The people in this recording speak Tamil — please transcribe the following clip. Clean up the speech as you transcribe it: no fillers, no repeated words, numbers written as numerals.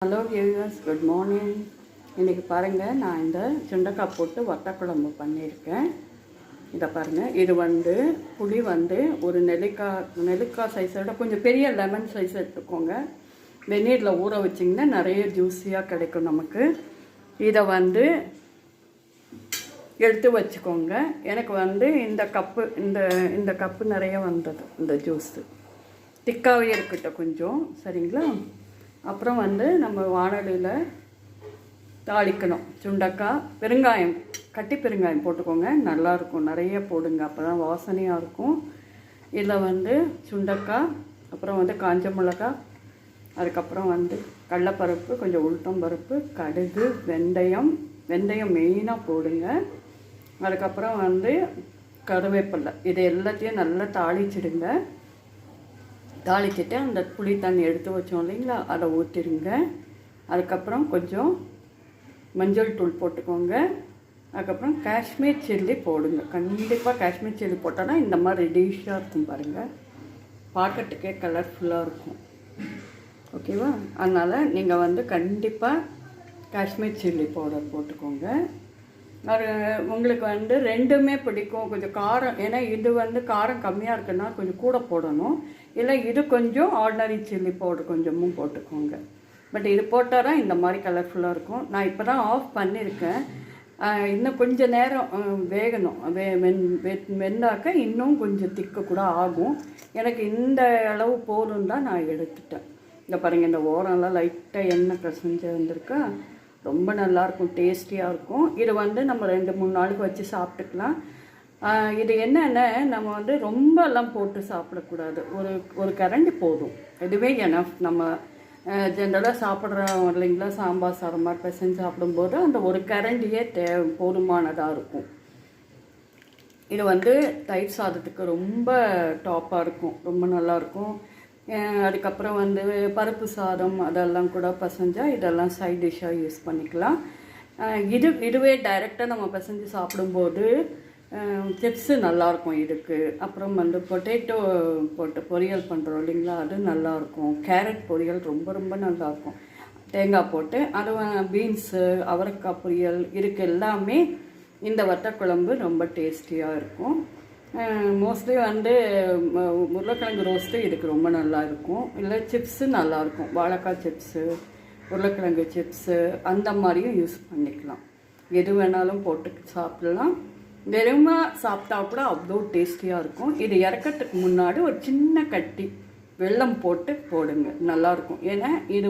Hello viewers, good morning. இன்றைக்கி பாருங்கள், நான் இந்த சுண்டைக்காய் போட்டு வத்தக்குழம்பு பண்ணியிருக்கேன். இதை பாருங்கள், இது புளி ஒரு நெல்லிக்காய் சைஸோட கொஞ்சம் பெரிய லெமன் சைஸ் எடுத்துக்கோங்க. வெந்நீரில் ஊற வச்சிங்கன்னா நிறைய ஜூஸியாக கிடைக்கும் நமக்கு. இதை எடுத்து வச்சுக்கோங்க. எனக்கு இந்த கப்பு இந்த கப்பு நிறைய வந்தது. இந்த ஜூஸு திக்காகவே இருக்கட்டும் கொஞ்சம், சரிங்களா? அப்புறம் நம்ம வானலியில் தாளிக்கணும். சுண்டைக்காய், பெருங்காயம், கட்டி பெருங்காயம் போட்டுக்கோங்க, நல்லாயிருக்கும். நிறைய போடுங்க, அப்போ தான் வாசனையாக இருக்கும். இதில் சுண்டைக்காய், அப்புறம் காஞ்ச மிளகாய், அதுக்கப்புறம் கடலைப்பருப்பு, கொஞ்சம் உளுத்தம் பருப்பு, கடுகு, வெந்தயம் மெயினாக போடுங்க. அதுக்கப்புறம் கருவேப்பிலை, இது எல்லாத்தையும் நல்லா தாளிச்சிடுங்க. தாளிச்சிட்டு அந்த புளி தண்ணி எடுத்து வச்சோம் இல்லைங்களா, அதை ஊற்றிடுங்க. அதுக்கப்புறம் கொஞ்சம் மஞ்சள் தூள் போட்டுக்கோங்க. அதுக்கப்புறம் காஷ்மீர் சில்லி போடுங்க. கண்டிப்பாக காஷ்மீர் சில்லி போட்டால் தான் இந்த மாதிரி ரெடிஷாக இருக்கும் பாருங்கள், பார்க்கறதுக்கே கலர்ஃபுல்லாக இருக்கும். ஓகேவா? அதனால் நீங்கள் கண்டிப்பாக காஷ்மீர் சில்லி பவுடர் போட்டுக்கோங்க. அது உங்களுக்கு ரெண்டுமே பிடிக்கும். கொஞ்சம் காரம், ஏன்னா இது காரம் கம்மியாக இருக்குன்னா கொஞ்சம் கூட போடணும். இல்லை இது கொஞ்சம் ஆர்டினரி சில்லி பவுடர் கொஞ்சமும் போட்டுக்கோங்க. பட் இது போட்டால் தான் இந்த மாதிரி கலர்ஃபுல்லாக இருக்கும். நான் இப்போ தான் ஆஃப் பண்ணியிருக்கேன். இன்னும் கொஞ்சம் நேரம் வேகணும். வெந்தாக்க இன்னும் கொஞ்சம் திக்கு கூட ஆகும். எனக்கு இந்த அளவு போதும் தான் நான் எடுத்துட்டேன். இங்கே பாருங்கள், இந்த ஓரம்லாம் லைட்டாக எண்ணெய் கசிஞ்சு வந்திருக்கா, ரொம்ப நல்லாயிருக்கும், டேஸ்டியாக இருக்கும். இது நம்ம 2-3 நாளுக்கு வச்சு சாப்பிட்டுக்கலாம். இது என்னென்ன, நம்ம ரொம்பலாம் போட்டு சாப்பிடக்கூடாது. ஒரு கரண்டி போதும், இதுவே எனஃப். நம்ம ஜென்ரலாக சாப்பிட்றோம் இல்லைங்களா, சாம்பார் சாதம் மாதிரி பிசைஞ்சு சாப்பிடும்போது அந்த ஒரு கரண்டியே போதுமானதாக இருக்கும். இது தயிர் சாதத்துக்கு ரொம்ப டாப்பாக இருக்கும், ரொம்ப நல்லாயிருக்கும். அதுக்கப்புறம் பருப்பு சாதம் அதெல்லாம் கூட பசைஞ்சால் இதெல்லாம் சைட் டிஷ்ஷாக யூஸ் பண்ணிக்கலாம். இதுவே டைரெக்டாக நம்ம பசைஞ்சு சாப்பிடும்போது சிப்ஸு நல்லாயிருக்கும் இதுக்கு. அப்புறம் பொட்டேட்டோ போட்டு பொரியல் பண்ணுறோம் இல்லைங்களா, அது நல்லாயிருக்கும். கேரட் பொரியல் ரொம்ப ரொம்ப நல்லாயிருக்கும், தேங்காய் போட்டு. அது பீன்ஸு, அவரைக்காய் பொரியல் இதுக்கு எல்லாமே இந்த வத்தக்குழம்பு ரொம்ப டேஸ்டியாக இருக்கும். மோஸ்ட்லி உருளைக்கிழங்கு ரோஸ்ட்டு இதுக்கு ரொம்ப நல்லா இருக்கும். இல்லை சிப்ஸு நல்லாயிருக்கும், வாழைக்காய் சிப்ஸு, உருளைக்கிழங்கு சிப்ஸு அந்த மாதிரியும் யூஸ் பண்ணிக்கலாம். எது வேணாலும் போட்டு சாப்பிடலாம். வெறுமா சாப்பிட்டா கூட அவ்வளோ டேஸ்டியாக இருக்கும். இது இறக்கிறதுக்கு முன்னாடி ஒரு சின்ன கட்டி வெல்லம் போட்டு போடுங்க, நல்லாயிருக்கும். ஏன்னா இது